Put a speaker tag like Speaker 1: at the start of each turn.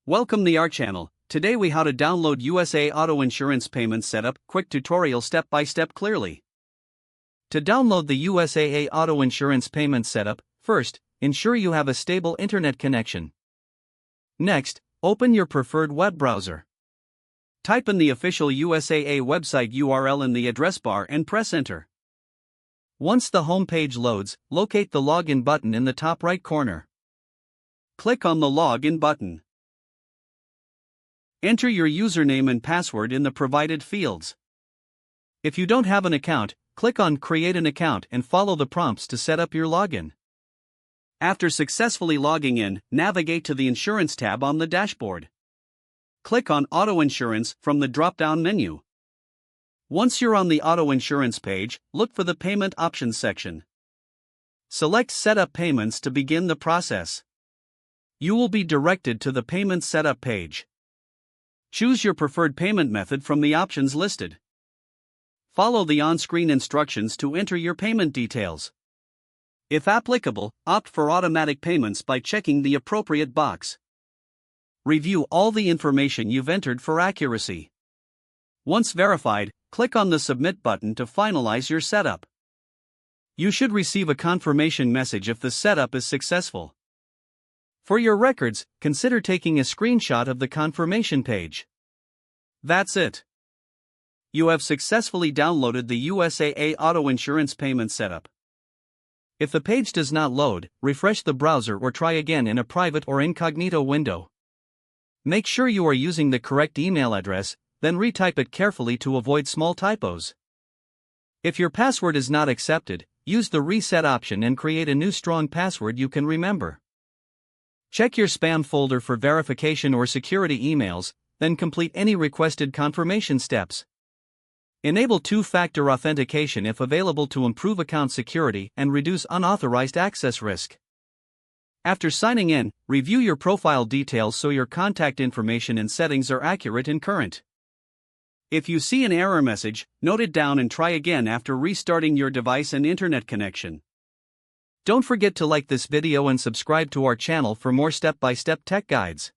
Speaker 1: Welcome to our channel. Today we how to download USAA auto insurance payment setup, quick tutorial step by step clearly. To download the USAA auto insurance payment setup, first, ensure you have a stable internet connection. Next, open your preferred web browser. Type in the official USAA website URL in the address bar and press enter. Once the home page loads, locate the login button in the top right corner. Click on the login button. Enter your username and password in the provided fields. If you don't have an account, click on Create an account and follow the prompts to set up your login. After successfully logging in, navigate to the Insurance tab on the dashboard. Click on Auto Insurance from the drop-down menu. Once you're on the Auto Insurance page, look for the Payment Options section. Select Set up Payments to begin the process. You will be directed to the Payment Setup page. Choose your preferred payment method from the options listed. Follow the on-screen instructions to enter your payment details. If applicable, opt for automatic payments by checking the appropriate box. Review all the information you've entered for accuracy. Once verified, click on the Submit button to finalize your setup. You should receive a confirmation message if the setup is successful. For your records, consider taking a screenshot of the confirmation page. That's it. You have successfully downloaded the USAA auto insurance payment setup. If the page does not load, refresh the browser or try again in a private or incognito window. Make sure you are using the correct email address, then retype it carefully to avoid small typos. If your password is not accepted, use the reset option and create a new strong password you can remember. Check your spam folder for verification or security emails, then complete any requested confirmation steps. Enable two-factor authentication if available to improve account security and reduce unauthorized access risk. After signing in, review your profile details so your contact information and settings are accurate and current. If you see an error message, note it down and try again after restarting your device and internet connection. Don't forget to like this video and subscribe to our channel for more step-by-step tech guides.